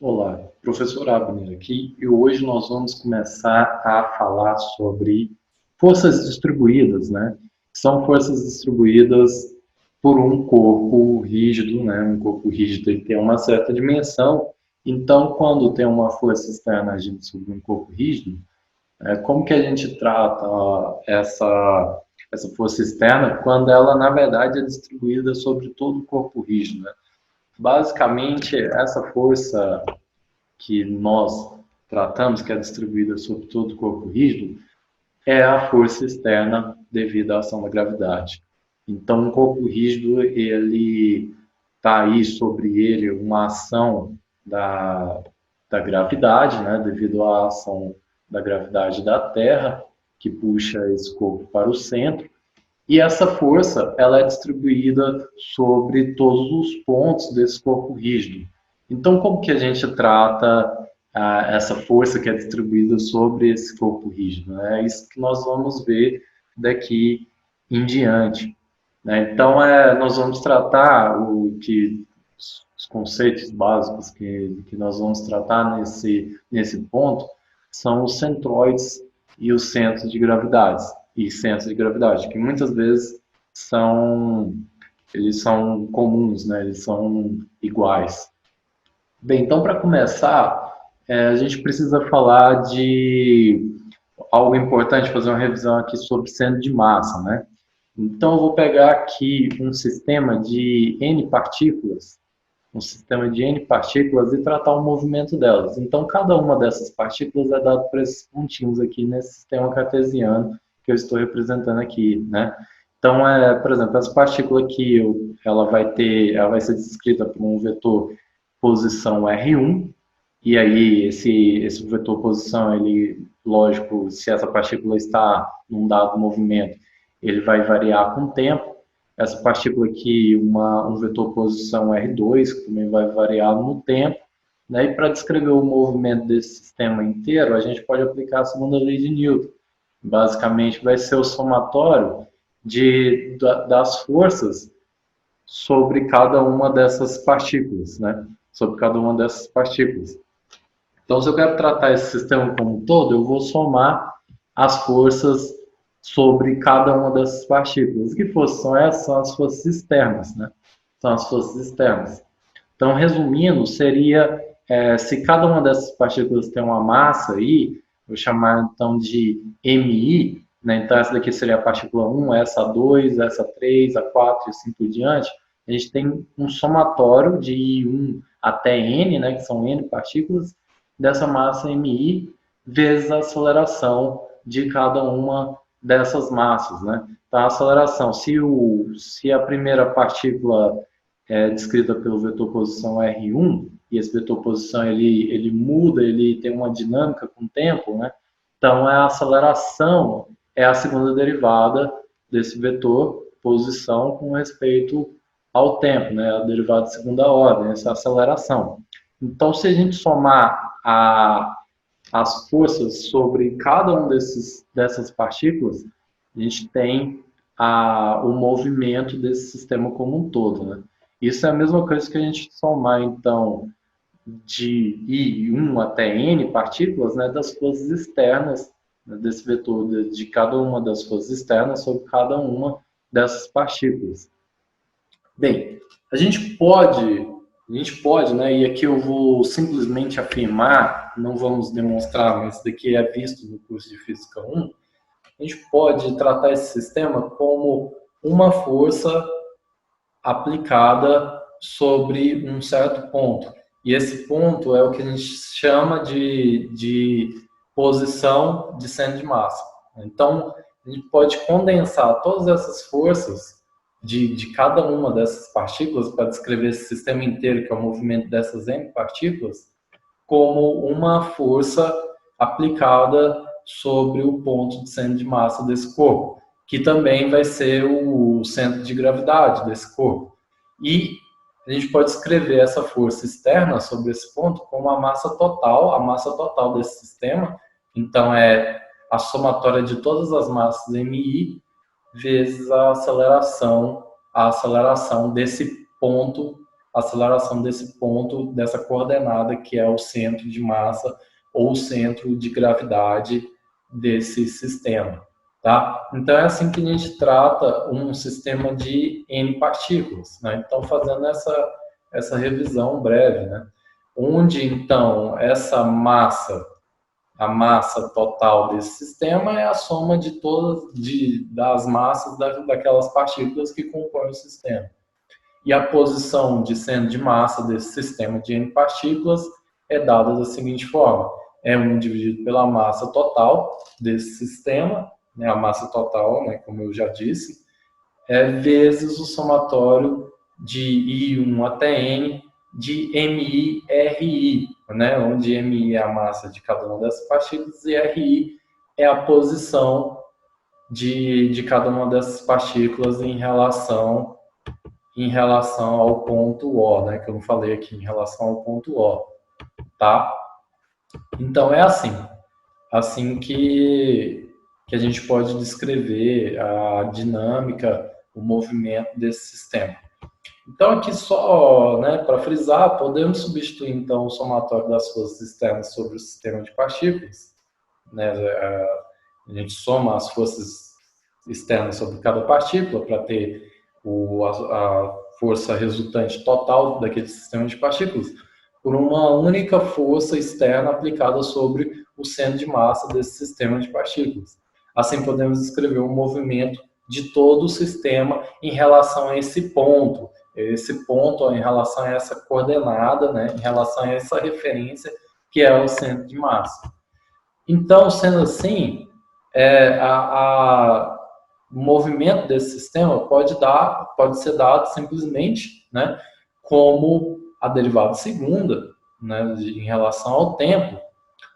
Olá, professor Abner aqui, e hoje nós vamos começar a falar sobre forças distribuídas, né? São forças distribuídas por um corpo rígido, né? Um corpo rígido ele tem uma certa dimensão, então quando tem uma força externa agindo sobre um corpo rígido, como que a gente trata essa força externa quando ela, na verdade, é distribuída sobre todo o corpo rígido, né? Basicamente, essa força que nós tratamos, que é distribuída sobre todo o corpo rígido, é a força externa devido à ação da gravidade. Então, um corpo rígido, ele está aí sobre ele uma ação da, da gravidade, né, devido à ação da gravidade da Terra, que puxa esse corpo para o centro, e essa força ela é distribuída sobre todos os pontos desse corpo rígido. Então, como que a gente trata essa força que é distribuída sobre esse corpo rígido? Né? É isso que nós vamos ver daqui em diante. Né? Então, nós vamos tratar os conceitos básicos que nós vamos tratar nesse ponto são os centroides e os centros de gravidade e centros de gravidade, que muitas vezes são eles são comuns, né? Eles são iguais. Bem, então para começar, a gente precisa falar de algo importante, fazer uma revisão aqui sobre centro de massa, né? Então eu vou pegar aqui um sistema de N partículas, e tratar o movimento delas. Então, cada uma dessas partículas é dado por esses pontinhos aqui nesse sistema cartesiano que eu estou representando aqui, né? Então, por exemplo, essa partícula aqui, ela vai ser descrita por um vetor posição R1, e aí esse vetor posição, ele, lógico, se essa partícula está num dado movimento, ele vai variar com o tempo. Essa partícula aqui, um vetor posição R2, que também vai variar no tempo. Né? E para descrever o movimento desse sistema inteiro, a gente pode aplicar a segunda lei de Newton. Basicamente, vai ser o somatório das forças sobre cada uma dessas partículas, né? Sobre cada uma dessas partículas. Então, se eu quero tratar esse sistema como um todo, eu vou somar as forças sobre cada uma dessas partículas. Que forças são essas? São as forças externas, né? São as forças externas. Então, resumindo, seria se cada uma dessas partículas tem uma massa aí, vou chamar então de MI, né? Então essa daqui seria a partícula 1, essa 2, essa 3, a 4 e assim por diante. A gente tem um somatório de I1 até N, né? Que são N partículas, dessa massa MI, vezes a aceleração de cada uma dessas massas, né? Então, a aceleração, se a primeira partícula descrita pelo vetor posição R1, e esse vetor posição ele muda, ele tem uma dinâmica com o tempo, né? Então a aceleração é a segunda derivada desse vetor posição com respeito ao tempo, né? A derivada de segunda ordem, essa aceleração. Então, se a gente somar as forças sobre cada um dessas partículas, a gente tem o movimento desse sistema como um todo, né? Isso é a mesma coisa que a gente somar, então, de I1 até N partículas, né, das forças externas, né, desse vetor de cada uma das forças externas sobre cada uma dessas partículas. Bem, a gente pode, né, e aqui eu vou simplesmente afirmar, não vamos demonstrar, mas isso daqui é visto no curso de Física 1, a gente pode tratar esse sistema como uma força aplicada sobre um certo ponto. E esse ponto é o que a gente chama de posição de centro de massa. Então, a gente pode condensar todas essas forças de cada uma dessas partículas para descrever esse sistema inteiro, que é o movimento dessas M partículas, como uma força aplicada sobre o ponto de centro de massa desse corpo, que também vai ser o centro de gravidade desse corpo. E a gente pode escrever essa força externa sobre esse ponto como a massa total desse sistema. Então, é a somatória de todas as massas MI vezes a aceleração desse ponto a aceleração desse ponto, dessa coordenada que é o centro de massa ou o centro de gravidade desse sistema, tá? Então é assim que a gente trata um sistema de N partículas, né? Então fazendo essa revisão breve, né? Onde então essa massa, a massa total desse sistema é a soma de todas das massas daquelas partículas que compõem o sistema. E a posição de centro de massa desse sistema de N partículas é dada da seguinte forma: é 1 dividido pela massa total desse sistema, né, a massa total, né, como eu já disse, vezes o somatório de I1 até N de MI/RI, né, onde MI é a massa de cada uma dessas partículas e RI é a posição de cada uma dessas partículas em relação ao ponto O, né, que eu não falei aqui, em relação ao ponto O, tá? Então é assim que a gente pode descrever a dinâmica, o movimento desse sistema. Então aqui só, né, para frisar, podemos substituir então o somatório das forças externas sobre o sistema de partículas, né, a gente soma as forças externas sobre cada partícula para ter a força resultante total daquele sistema de partículas por uma única força externa aplicada sobre o centro de massa desse sistema de partículas. Assim, podemos descrever o movimento de todo o sistema em relação a esse ponto em relação a essa coordenada, né, em relação a essa referência que é o centro de massa. Então, sendo assim, o movimento desse sistema pode ser dado simplesmente, né, como a derivada segunda, né, em relação ao tempo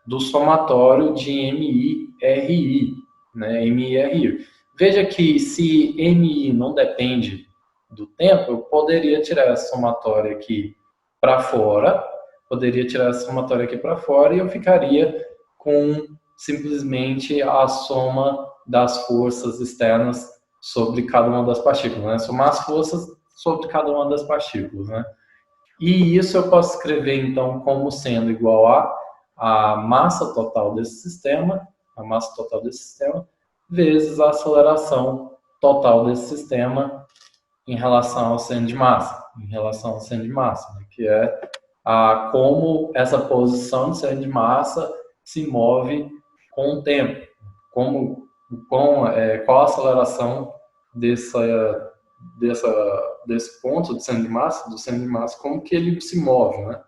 do somatório de MI/RI, né, MI/RI. Veja que se MI não depende do tempo, eu poderia tirar essa somatória aqui para fora, e eu ficaria com simplesmente a soma das forças externas sobre cada uma das partículas, né? Somar as forças sobre cada uma das partículas, né? E isso eu posso escrever, então, como sendo igual a massa total desse sistema, vezes a aceleração total desse sistema em relação ao centro de massa, né? Que é como essa posição de centro de massa se move com o tempo, qual a aceleração desse ponto do centro de massa, como que ele se move, né?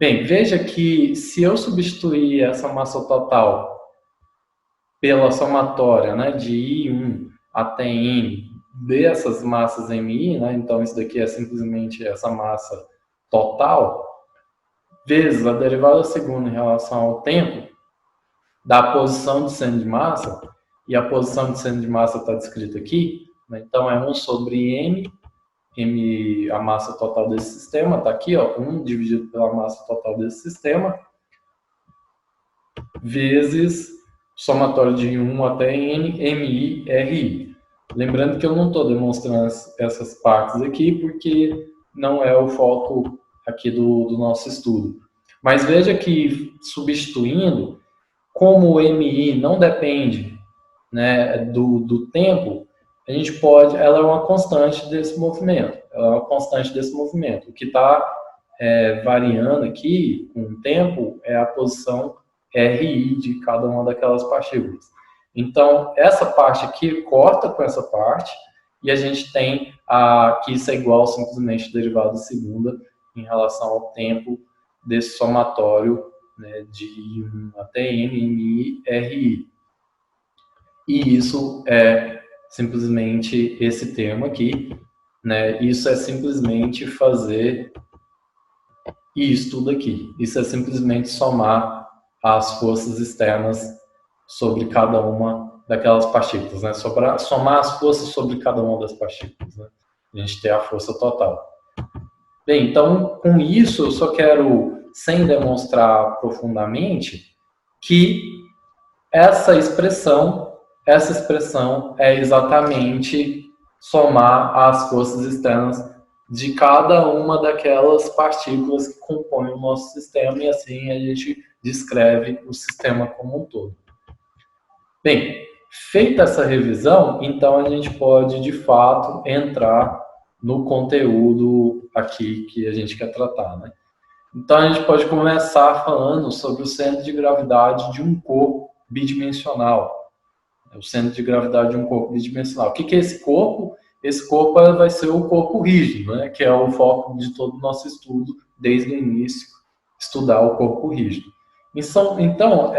Bem, veja que se eu substituir essa massa total pela somatória, né, de I1 até N dessas massas MI, né, então isso daqui é simplesmente essa massa total, vezes a derivada segunda em relação ao tempo da posição de centro de massa, e a posição de centro de massa está descrita aqui, né, então é 1 sobre M, a massa total desse sistema, está aqui, ó, 1 dividido pela massa total desse sistema, vezes somatório de 1 até N, MI/RI. Lembrando que eu não estou demonstrando essas partes aqui, porque não é o foco aqui do nosso estudo. Mas veja que, substituindo, como o MI não depende, né, do tempo, a gente pode, ela é uma constante desse movimento. O que está variando aqui com o tempo é a posição RI de cada uma daquelas partículas. Então, essa parte aqui corta com essa parte, e a gente tem que isso é igual simplesmente a derivada segunda em relação ao tempo desse somatório, né, de I1 até N, MI, RI. E isso é simplesmente esse termo aqui, né? Isso é simplesmente fazer isso tudo aqui. Isso é simplesmente somar as forças externas sobre cada uma daquelas partículas, né? Somar as forças sobre cada uma das partículas, né? A gente tem a força total. Bem, então, com isso, eu só quero, sem demonstrar profundamente, que essa expressão é exatamente somar as forças externas de cada uma daquelas partículas que compõem o nosso sistema, e assim a gente descreve o sistema como um todo. Bem, feita essa revisão, então a gente pode, de fato, entrar no conteúdo aqui que a gente quer tratar, né? Então a gente pode começar falando sobre o centro de gravidade de um corpo bidimensional. O centro de gravidade de um corpo bidimensional. O que é esse corpo? Esse corpo vai ser o corpo rígido, né? Que é o foco de todo o nosso estudo, desde o início, estudar o corpo rígido. Então,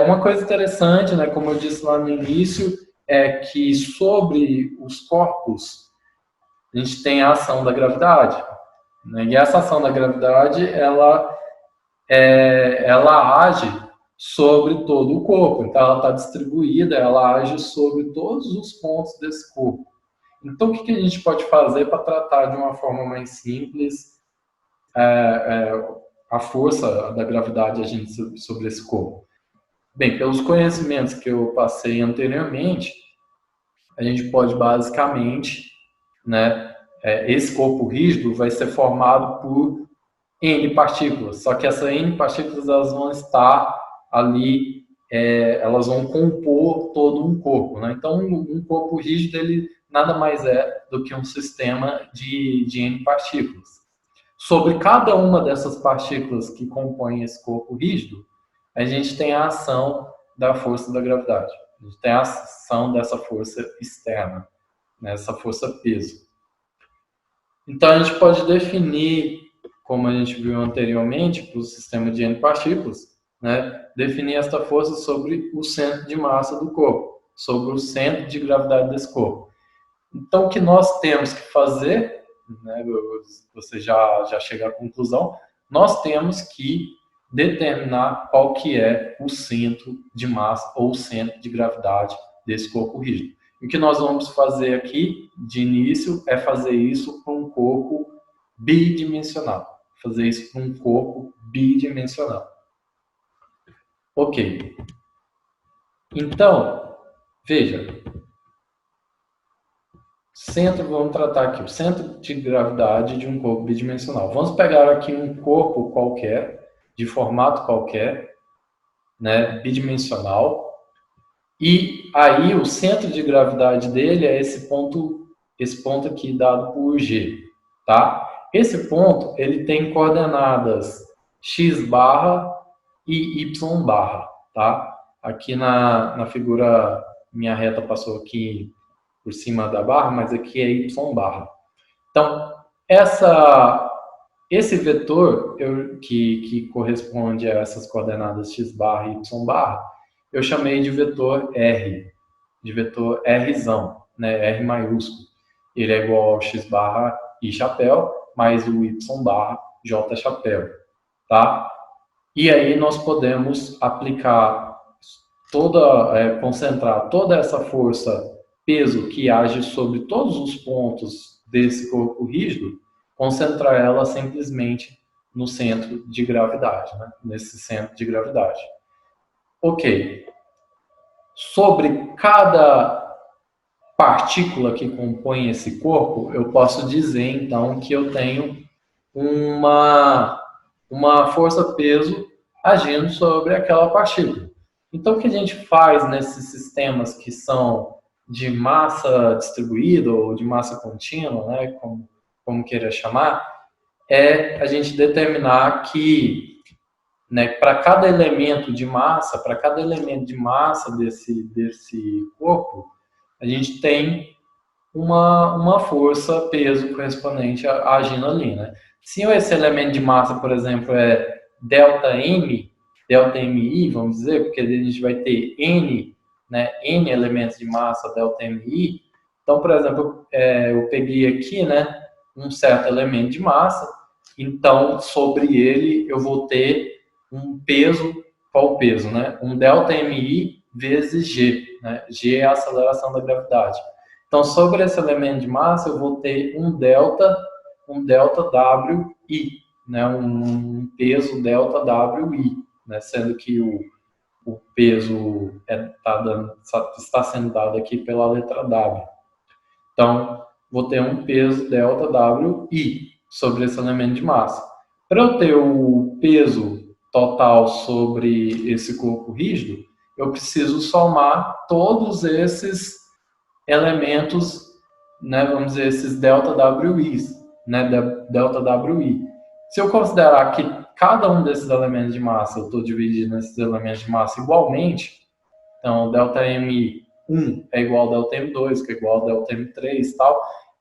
uma coisa interessante, né, como eu disse lá no início, é que sobre os corpos, a gente tem a ação da gravidade. Né? E essa ação da gravidade, ela age sobre todo o corpo. Então, ela está distribuída, ela age sobre todos os pontos desse corpo. Então, o que a gente pode fazer para tratar de uma forma mais simples a força da gravidade agindo sobre esse corpo? Bem, pelos conhecimentos que eu passei anteriormente, a gente pode basicamente, né, esse corpo rígido vai ser formado por N partículas, só que essas N partículas elas vão estar ali, elas vão compor todo um corpo, né? Então, um corpo rígido, ele nada mais é do que um sistema de N partículas. Sobre cada uma dessas partículas que compõem esse corpo rígido, a gente tem a ação da força da gravidade. A gente tem a ação dessa força externa, né? Essa força peso. Então, a gente pode definir, como a gente viu anteriormente, para o sistema de N partículas, né, definir esta força sobre o centro de massa do corpo, sobre o centro de gravidade desse corpo. Então, o que nós temos que fazer, né, você já chega à conclusão, nós temos que determinar qual que é o centro de massa ou o centro de gravidade desse corpo rígido. O que nós vamos fazer aqui, de início, é fazer isso para um corpo bidimensional. Fazer isso para um corpo bidimensional. Ok. Então, veja. Vamos tratar aqui o centro de gravidade de um corpo bidimensional. Vamos pegar aqui um corpo qualquer, de formato qualquer, né, bidimensional, e aí o centro de gravidade dele é esse ponto aqui dado por G, tá? Esse ponto, ele tem coordenadas x barra e y barra, tá? Aqui na figura, minha reta passou aqui por cima da barra, mas aqui é y barra. Então, esse vetor que corresponde a essas coordenadas x barra e y barra, eu chamei de vetor R, de vetor Rzão, né, R maiúsculo. Ele é igual ao x barra I chapéu, mais o y barra J chapéu, tá? E aí nós podemos aplicar concentrar toda essa força, peso que age sobre todos os pontos desse corpo rígido, concentrar ela simplesmente no centro de gravidade, né? Nesse centro de gravidade. Ok. Sobre cada partícula que compõe esse corpo, eu posso dizer, então, que eu tenho uma força-peso agindo sobre aquela partícula. Então, o que a gente faz nesses sistemas que são de massa distribuída ou de massa contínua, né, como queira chamar, é a gente determinar que, né, para cada elemento de massa desse corpo, a gente tem uma força, peso correspondente agindo ali, né? Se esse elemento de massa, por exemplo, é ΔMi, vamos dizer, porque a gente vai ter N, né, N elementos de massa ΔMi. Então, por exemplo, eu peguei aqui, né, um certo elemento de massa, então, sobre ele eu vou ter um peso, qual o peso, né? Um ΔMi vezes G, né? G é a aceleração da gravidade. Então, sobre esse elemento de massa, eu vou ter um delta WI, né? Um peso delta WI, né? Sendo que o peso está sendo dado aqui pela letra W. Então, vou ter um peso ΔWI sobre esse elemento de massa. Para eu ter o peso total sobre esse corpo rígido, eu preciso somar todos esses elementos, né, vamos dizer, esses ΔWIs, né, ΔWI. Se eu considerar que cada um desses elementos de massa, eu estou dividindo esses elementos de massa igualmente, então ΔM1 é igual ao ΔM2, que é igual ao ΔM3 e tal,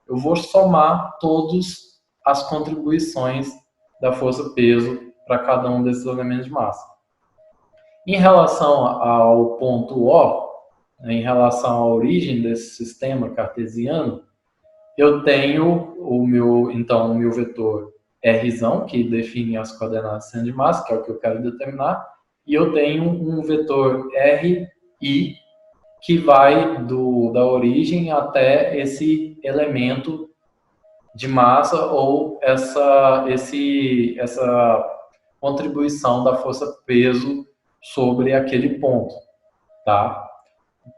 eu vou somar todas as contribuições da força-peso para cada um desses elementos de massa. Em relação ao ponto O, em relação à origem desse sistema cartesiano, eu tenho o meu vetor R, que define as coordenadas do centro de massa, que é o que eu quero determinar, e eu tenho um vetor RI, que vai da origem até esse elemento de massa ou essa contribuição da força-peso sobre aquele ponto, tá?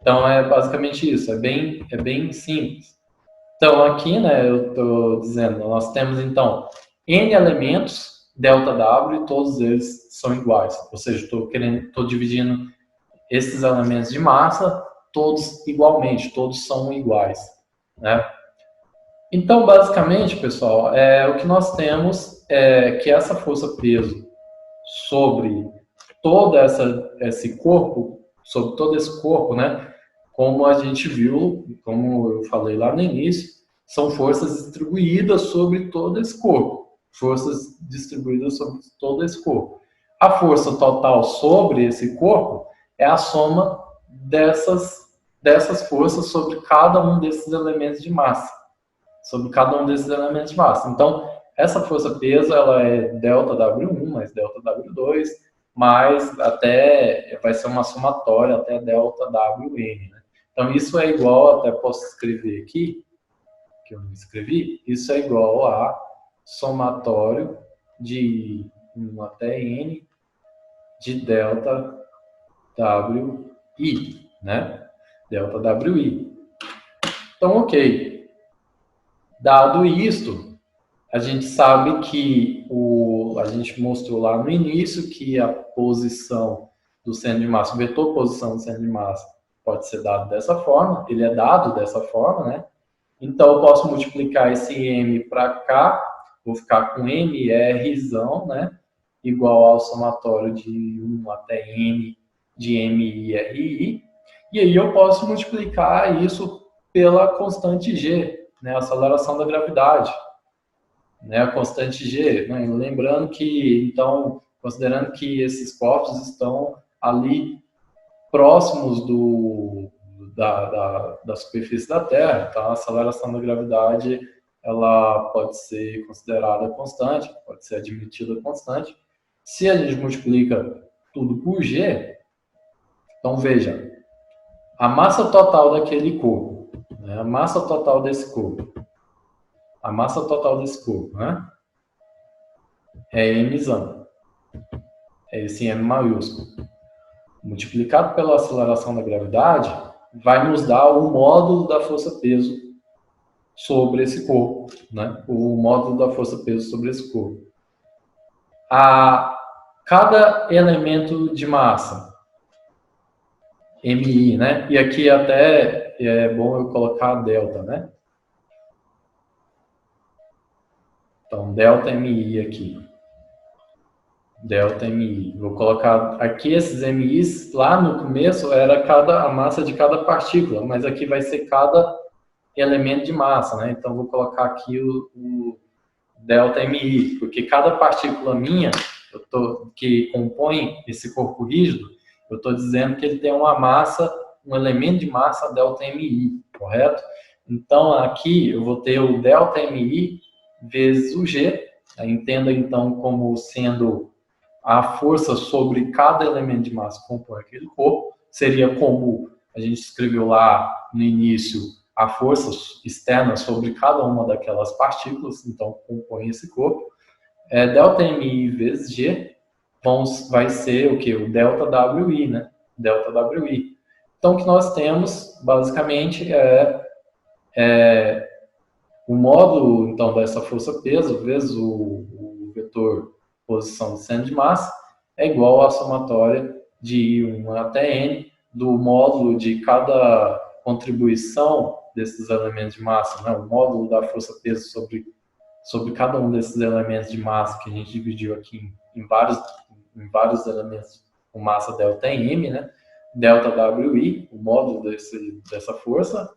Então, é basicamente isso, é bem simples. Então, aqui, né, eu estou dizendo, nós temos, então, N elementos, ΔW, e todos eles são iguais. Ou seja, estou dividindo esses elementos de massa, todos igualmente, todos são iguais, né? Então, basicamente, pessoal, o que nós temos é que essa força-peso sobre todo esse corpo, sobre todo esse corpo, né? Como a gente viu, como eu falei lá no início, são forças distribuídas sobre todo esse corpo. Forças distribuídas sobre todo esse corpo. A força total sobre esse corpo é a soma dessas forças sobre cada um desses elementos de massa. Sobre cada um desses elementos de massa. Então, essa força-peso, ela é ΔW1 mais ΔW2, mas até vai ser uma somatória até ΔWN, né? Então, isso é igual, até posso escrever aqui, que eu não escrevi, isso é igual a somatório de 1 até N de ΔWI, né? ΔWI. Então, ok. Dado isto, a gente sabe que a gente mostrou lá no início que a posição do centro de massa, o vetor posição do centro de massa pode ser dado dessa forma, ele é dado dessa forma, né? Então, eu posso multiplicar esse M para cá, vou ficar com MR, né? Igual ao somatório de 1 até N de MI, e aí eu posso multiplicar isso pela constante G, né, a aceleração da gravidade, né, a constante G, né, lembrando que, então, considerando que esses corpos estão ali próximos da superfície da Terra, então a aceleração da gravidade ela pode ser considerada constante, pode ser admitida constante. Se a gente multiplica tudo por G, então veja, a massa total daquele corpo, né? A massa total desse corpo. A massa total desse corpo, né? É Mzão. É esse M maiúsculo. Multiplicado pela aceleração da gravidade, vai nos dar o módulo da força-peso sobre esse corpo, né? O módulo da força-peso sobre esse corpo. Cada elemento de massa, MI, né? E aqui até é bom eu colocar delta, né? Então, delta MI aqui. Delta MI. Vou colocar aqui esses MIs, lá no começo era a massa de cada partícula, mas aqui vai ser cada elemento de massa, né? Então, vou colocar aqui o delta MI, porque cada partícula minha, que compõe esse corpo rígido, eu estou dizendo que ele tem uma massa, um elemento de massa delta MI, correto? Então, aqui eu vou ter o delta MI vezes o G, entenda então como sendo a força sobre cada elemento de massa que compõe aquele corpo, seria como a gente escreveu lá no início, a força externa sobre cada uma daquelas partículas, então compõe esse corpo. ΔMI vezes G vai ser o que? O ΔWI, né? ΔWI. Então, o que nós temos, basicamente, O módulo, então, dessa força-peso vezes o vetor posição do centro de massa é igual à somatória de I1 até N do módulo de cada contribuição desses elementos de massa, né? O módulo da força-peso sobre cada um desses elementos de massa que a gente dividiu aqui em vários elementos com massa delta M, né? Delta WI, o módulo dessa força,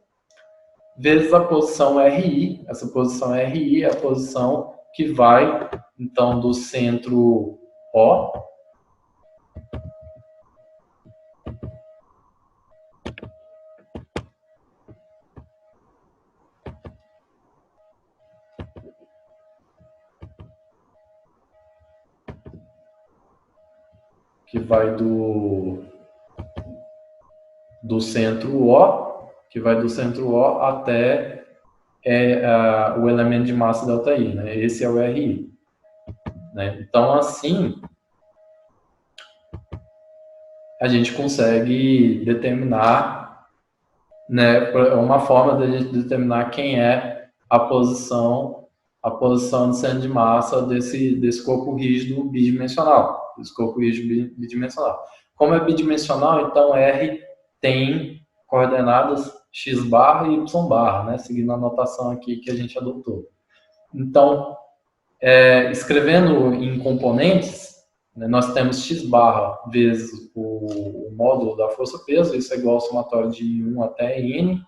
vezes a posição RI. Essa posição RI é a posição que vai, então, do centro O que vai do centro O, que vai do centro O até o elemento de massa ΔI, né? Esse é o RI. Né? Então, assim, a gente consegue determinar, né, uma forma de a gente determinar quem é a posição de centro de massa desse corpo rígido bidimensional. Como é bidimensional, então R tem coordenadas x barra e y barra, né, seguindo a notação aqui que a gente adotou. Então, escrevendo em componentes, né, nós temos x barra vezes o módulo da força-peso, isso é igual ao somatório de 1 até n,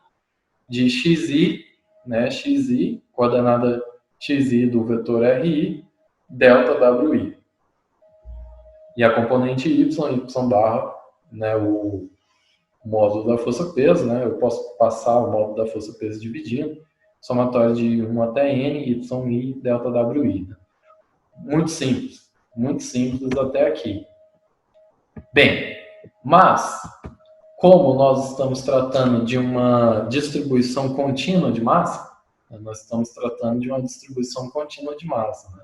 de xi, né, xi, coordenada xi do vetor ri, delta wi. E a componente y barra, né, o módulo da força-peso, né, eu posso passar o módulo da força-peso dividindo, somatório de 1 até n, yi, delta wi. Muito simples até aqui. Bem, mas, como nós estamos tratando de uma distribuição contínua de massa, nós estamos tratando de uma distribuição contínua de massa. Né?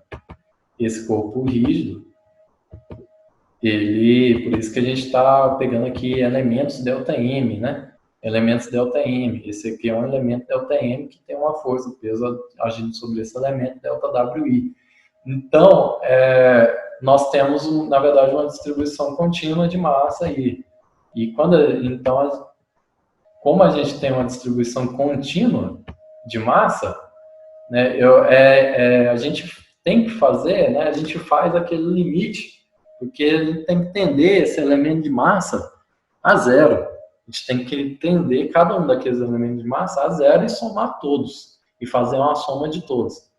Esse corpo rígido, por isso que a gente está pegando aqui elementos ΔM, né? Elementos ΔM. Esse aqui é um elemento ΔM que tem uma força, peso agindo sobre esse elemento ΔWI. Então, nós temos, na verdade, uma distribuição contínua de massa aí. E então, como a gente tem uma distribuição contínua de massa, né, a gente tem que fazer, né, a gente faz aquele limite, porque a gente tem que entender esse elemento de massa a zero. A gente tem que entender cada um daqueles elementos de massa a zero e somar todos, e fazer uma soma de todos.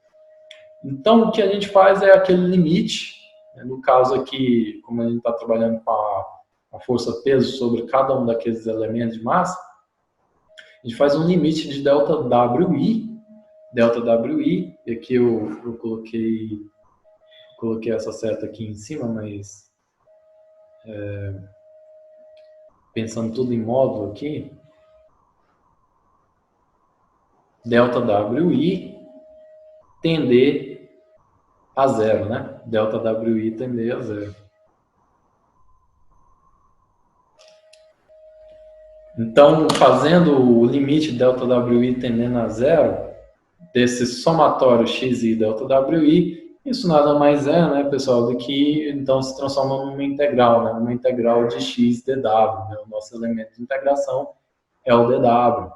Então, o que a gente faz é aquele limite, né? No caso aqui, como a gente está trabalhando com a força-peso sobre cada um daqueles elementos de massa, a gente faz um limite de delta WI, e aqui eu coloquei essa seta aqui em cima, mas pensando tudo em módulo aqui, delta WI tender a zero, né? Delta WI tender a zero. Então, fazendo o limite delta WI tendendo a zero, desse somatório xi delta WI, isso nada mais é, né, pessoal, do que, então, se transforma numa integral, né? Uma integral de x dw, né? O nosso elemento de integração é o dw.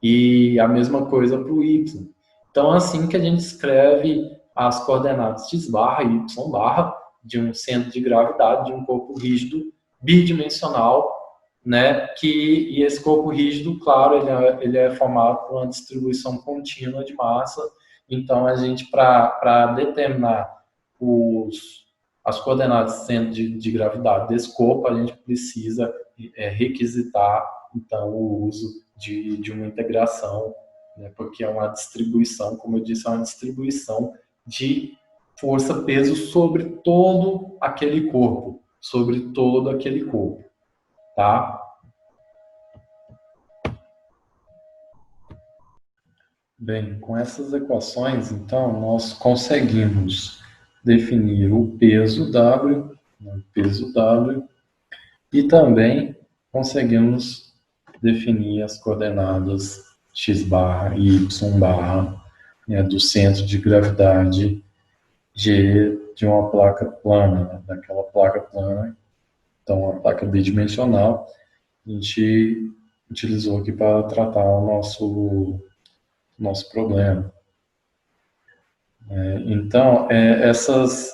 E a mesma coisa para o y. Então, assim que a gente escreve as coordenadas x barra e y barra de um centro de gravidade de um corpo rígido bidimensional, né? E esse corpo rígido, claro, ele é formado por uma distribuição contínua de massa. Então, a gente, para determinar as coordenadas do centro de gravidade desse corpo, a gente precisa requisitar, então, o uso de uma integração, né? Porque é uma distribuição, como eu disse, é uma distribuição de força-peso sobre todo aquele corpo, tá? Bem, com essas equações, então, nós conseguimos definir o peso W, e também conseguimos definir as coordenadas x barra e y barra né, do centro de gravidade de uma placa plana, né, daquela placa plana. Então, a placa bidimensional, a gente utilizou aqui para tratar o nosso problema. Então, essas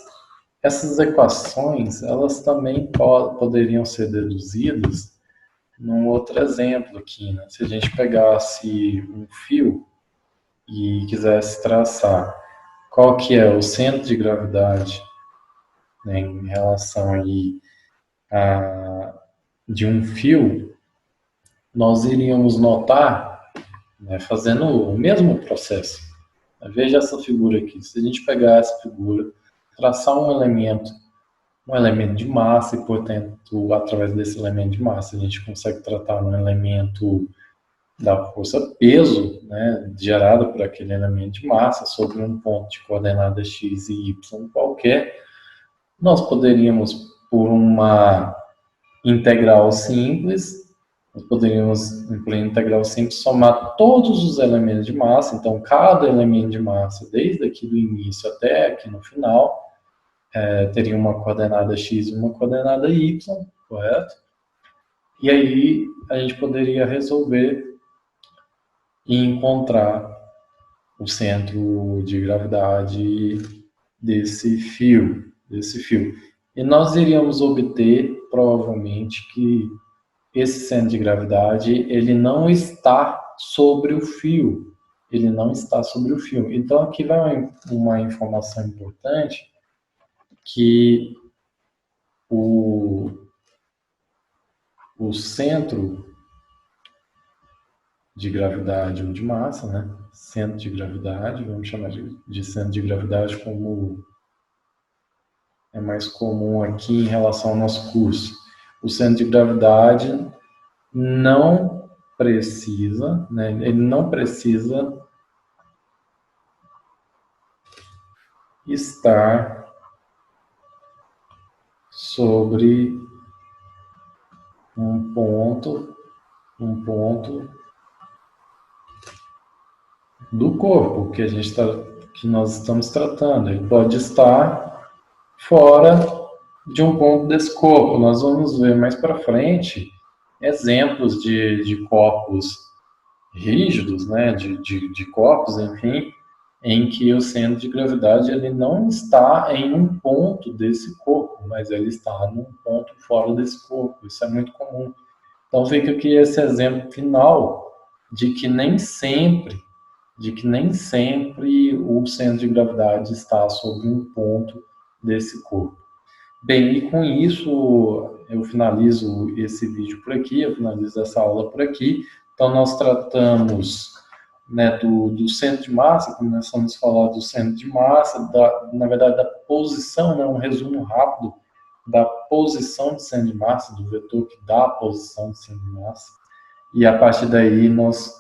equações, elas também poderiam ser deduzidas num outro exemplo aqui, né? Se a gente pegasse um fio e quisesse traçar qual que é o centro de gravidade, né, em relação aí de um fio, nós iríamos notar, né, fazendo o mesmo processo. Veja essa figura aqui. Se a gente pegar essa figura, traçar um elemento de massa e, portanto, através desse elemento de massa, a gente consegue tratar um elemento da força peso, né, gerada por aquele elemento de massa sobre um ponto de coordenada x e y qualquer, nós poderíamos, por uma integral simples, somar todos os elementos de massa, então cada elemento de massa, desde aqui do início até aqui no final, teria uma coordenada x e uma coordenada y, correto? E aí a gente poderia resolver e encontrar o centro de gravidade desse fio. E nós iríamos obter, provavelmente, que esse centro de gravidade, ele não está sobre o fio. Então, aqui vai uma informação importante, que o centro de gravidade ou de massa, né? Centro de gravidade, vamos chamar de centro de gravidade como é mais comum aqui em relação ao nosso curso. O centro de gravidade não precisa, né? Ele não precisa estar sobre um ponto do corpo que nós estamos tratando. Ele pode estar fora de um ponto desse corpo. Nós vamos ver mais para frente exemplos de corpos rígidos, né, de corpos, enfim, em que o centro de gravidade ele não está em um ponto desse corpo, mas ele está num ponto fora desse corpo. Isso é muito comum. Então fica aqui esse exemplo final de que nem sempre o centro de gravidade está sobre um ponto desse corpo. Bem, e com isso eu finalizo esse vídeo por aqui, eu finalizo essa aula por aqui. Então nós tratamos, né, do centro de massa, começamos a falar do centro de massa, na verdade da posição, né, um resumo rápido da posição de centro de massa, do vetor que dá a posição de centro de massa. E a partir daí nós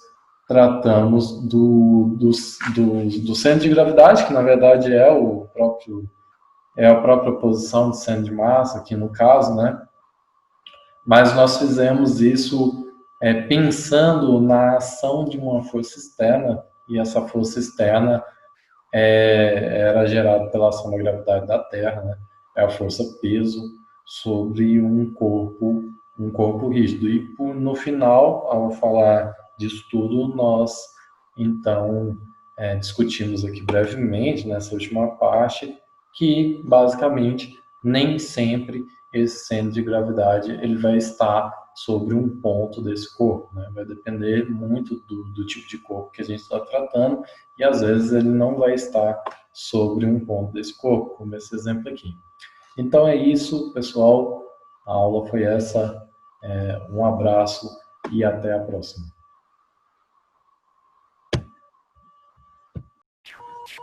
tratamos do centro de gravidade, que na verdade é a própria posição de centro de massa, aqui no caso, né? Mas nós fizemos isso pensando na ação de uma força externa, e essa força externa era gerada pela ação da gravidade da Terra, né? É a força peso sobre um corpo rígido. E no final, ao falar disso tudo, nós então discutimos aqui brevemente nessa última parte que basicamente nem sempre esse centro de gravidade ele vai estar sobre um ponto desse corpo, né? Vai depender muito do tipo de corpo que a gente está tratando, e às vezes ele não vai estar sobre um ponto desse corpo, como esse exemplo aqui. Então é isso, pessoal. A aula foi essa. Um abraço e até a próxima.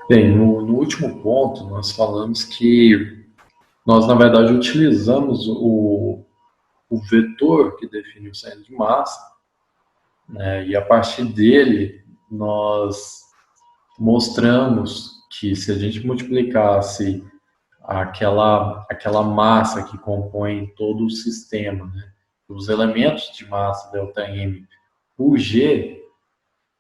Bem, no último ponto, nós falamos que nós, na verdade, utilizamos o vetor que define o centro de massa, né, e a partir dele nós mostramos que se a gente multiplicasse aquela massa que compõe todo o sistema, né, os elementos de massa ΔM por G,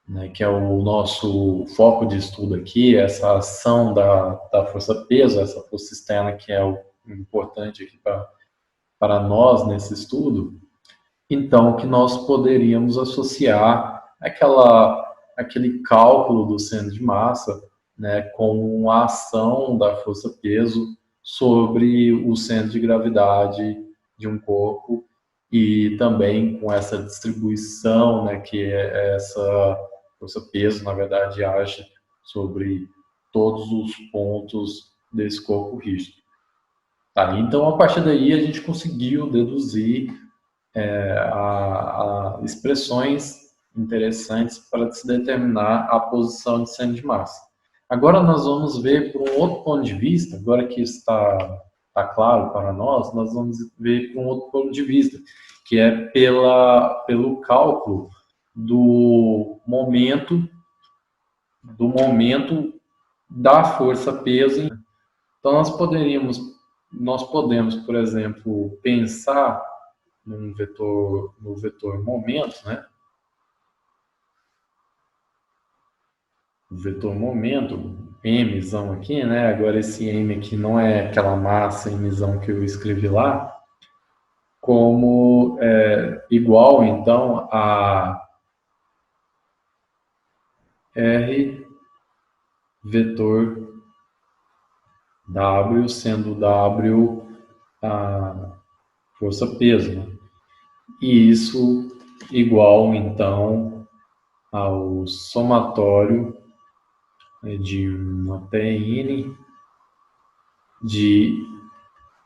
né, que é o nosso foco de estudo aqui, essa ação da força-peso, essa força externa que é o importante aqui para nós nesse estudo, então que nós poderíamos associar aquele cálculo do centro de massa, né, com a ação da força-peso sobre o centro de gravidade de um corpo e também com essa distribuição, né, que é essa força-peso, na verdade, age sobre todos os pontos desse corpo rígido. Tá, então, a partir daí, a gente conseguiu deduzir expressões interessantes para se determinar a posição de centro de massa. Agora nós vamos ver por um outro ponto de vista, agora que está claro para nós vamos ver por um outro ponto de vista, que é pelo cálculo do momento da força-peso. Então nós podemos, por exemplo, pensar no vetor momento, né? O vetor momento, mzão aqui, né? Agora esse m aqui não é aquela massa mzão que eu escrevi lá, como igual, então, a r vetor w, sendo w a força-peso, né? E isso igual, então, ao somatório de uma PN de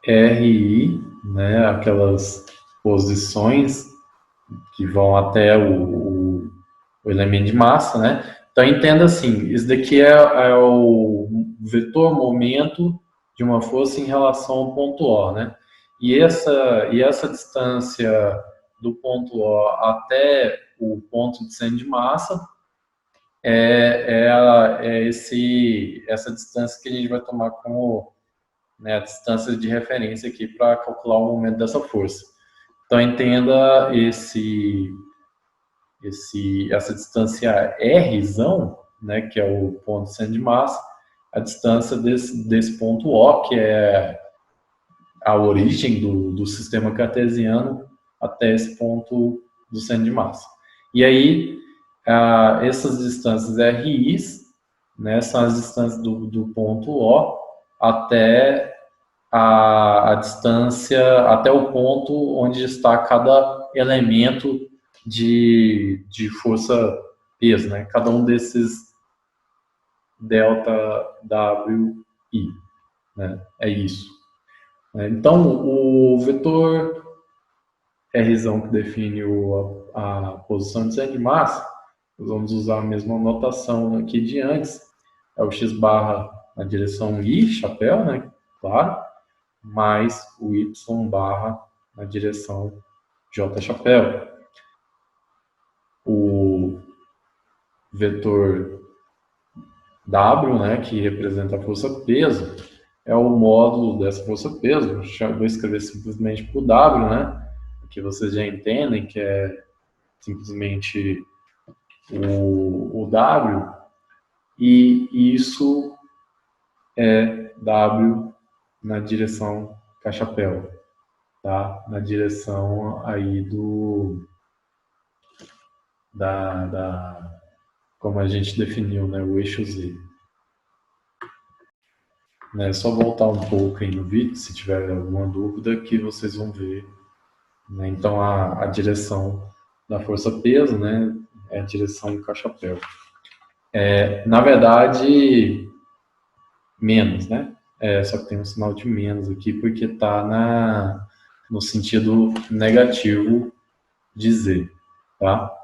RI, né, aquelas posições que vão até o elemento de massa, né? Então entenda assim, isso daqui é o vetor momento de uma força em relação ao ponto O, né? E essa distância do ponto O até o ponto de centro de massa essa distância que a gente vai tomar como, né, a distância de referência aqui para calcular o momento dessa força. Então entenda essa distância Rzão, né, que é o ponto de centro de massa, a distância desse ponto O, que é a origem do sistema cartesiano até esse ponto do centro de massa. E aí, essas distâncias RIs, né, são as distâncias do ponto O até a distância, até o ponto onde está cada elemento de força-peso, né? Cada um desses delta WI, né? É isso. Então, o vetor Rzão que define a posição de centro de massa, nós vamos usar a mesma notação aqui de antes, é o x barra na direção I, chapéu, né? Claro, mais o y barra na direção J, chapéu. O vetor W, né, que representa a força-peso, é o módulo dessa força-peso. Vou escrever simplesmente por W, né? Que vocês já entendem que é simplesmente o W, e isso é W na direção K-chapéu, tá? Na direção aí como a gente definiu, né, o eixo Z. É só voltar um pouco aí no vídeo, se tiver alguma dúvida, que vocês vão ver. Né? Então, a direção da força-peso, né, é a direção K-chapéu. Na verdade, menos, né? Só que tem um sinal de menos aqui, porque está no sentido negativo de Z, tá?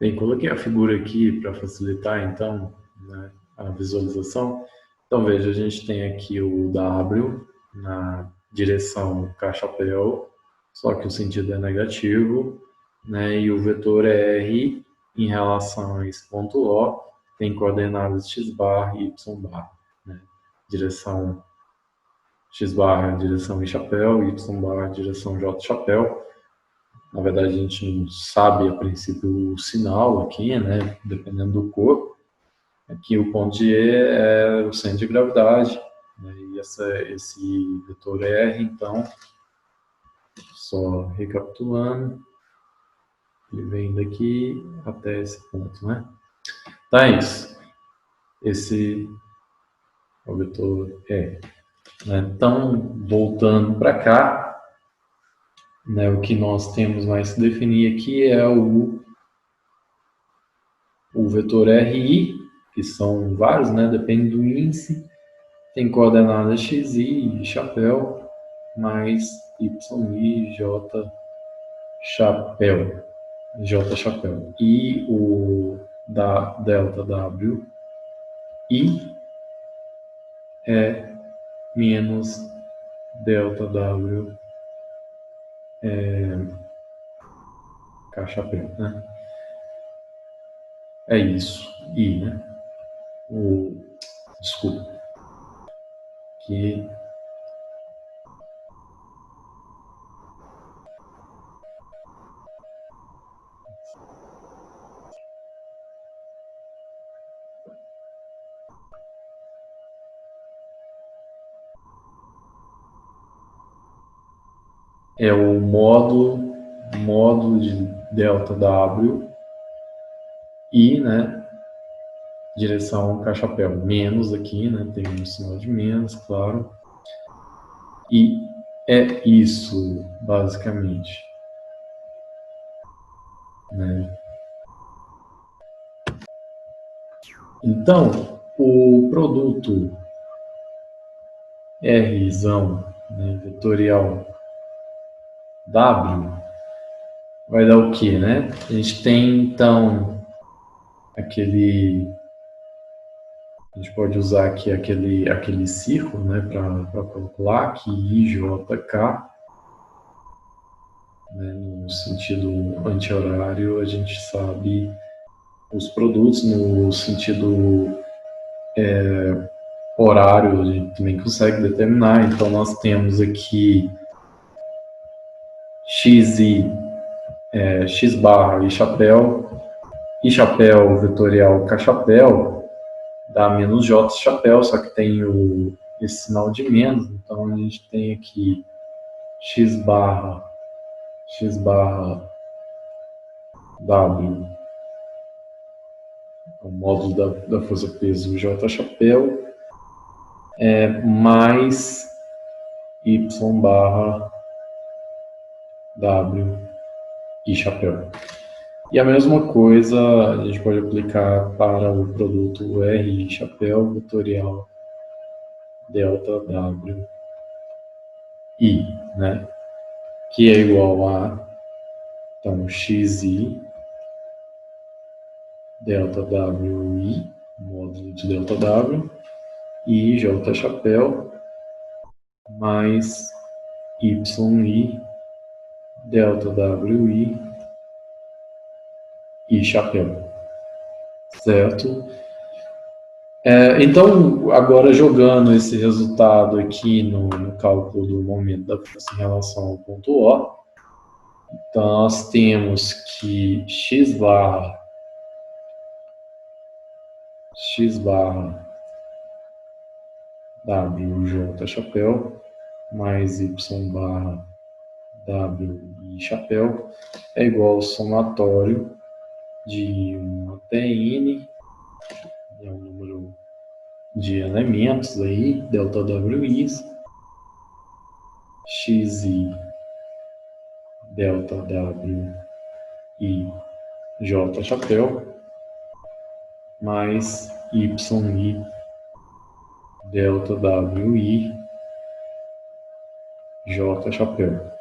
Bem, coloquei a figura aqui para facilitar, então, né, a visualização. Então, veja, a gente tem aqui o W na direção K-chapéu, só que o sentido é negativo, né, e o vetor R em relação a esse ponto O tem coordenadas x bar e y bar, né? Direção x bar, direção I chapéu, y bar, direção J chapéu. Na verdade, a gente não sabe a princípio o sinal aqui, né? Dependendo do corpo. Aqui o ponto de E é o centro de gravidade, né? E esse vetor R, então, só recapitulando, ele vem daqui até esse ponto, né? Tá, isso. Esse é o vetor R. Né? Então, voltando para cá, né, o que nós temos mais que definir aqui é o vetor RI, que são vários, né, depende do índice, tem coordenadas XI, chapéu, mais YI, J, chapéu, J, chapéu. E o da delta W, I, é menos delta W, K, chapéu, né? É isso, I, né? Desculpa, que é o módulo de delta W e, né, direção K-chapéu, menos aqui, né, tem um sinal de menos, claro, e é isso, basicamente, né. Então, o produto Rzão, né, vetorial W, vai dar o quê, né? A gente tem, então, a gente pode usar aqui aquele círculo, né, para calcular que IJK, né, no sentido anti-horário, a gente sabe os produtos, no sentido horário, a gente também consegue determinar. Então, nós temos aqui XI, X barra e chapéu vetorial K chapéu, dá menos J chapéu, só que tem esse sinal de menos, então a gente tem aqui X barra W, o módulo da força peso J chapéu, mais Y barra W e chapéu. E a mesma coisa a gente pode aplicar para o produto R e chapéu vetorial delta W I, né? Que é igual a, então, XI delta W I, módulo de delta W, e J chapéu, mais YI delta WI e chapéu, certo? Então, agora jogando esse resultado aqui no cálculo do momento da força em relação ao ponto O, então nós temos que x barra WJ chapéu mais Y barra W chapéu é igual ao somatório de 1 até N, é o número de elementos aí, delta WI, XI, delta WI, J chapéu, mais YI, delta WI, J chapéu.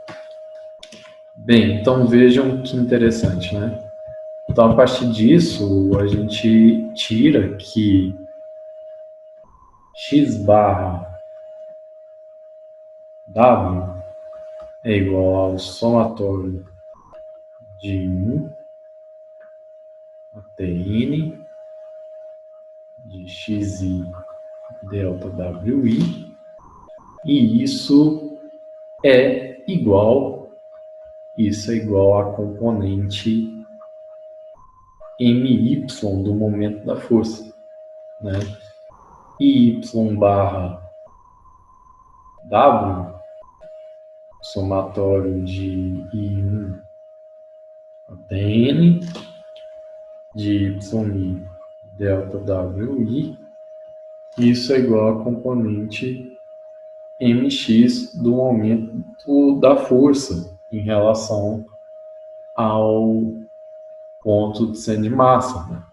Bem, então vejam que interessante, né? Então, a partir disso, a gente tira que x barra W é igual ao somatório de 1 até N de xi delta WI, e isso é igual isso é igual a componente my do momento da força, né? Y barra W, somatório de I1 até N, de YI delta WI, isso é igual a componente mx do momento da força em relação ao ponto de centro de massa, né?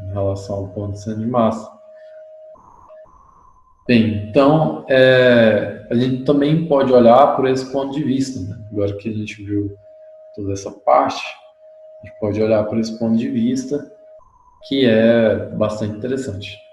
Em relação ao ponto de centro de massa. Bem, então, a gente também pode olhar por esse ponto de vista, né? Agora que a gente viu toda essa parte, a gente pode olhar por esse ponto de vista, que é bastante interessante.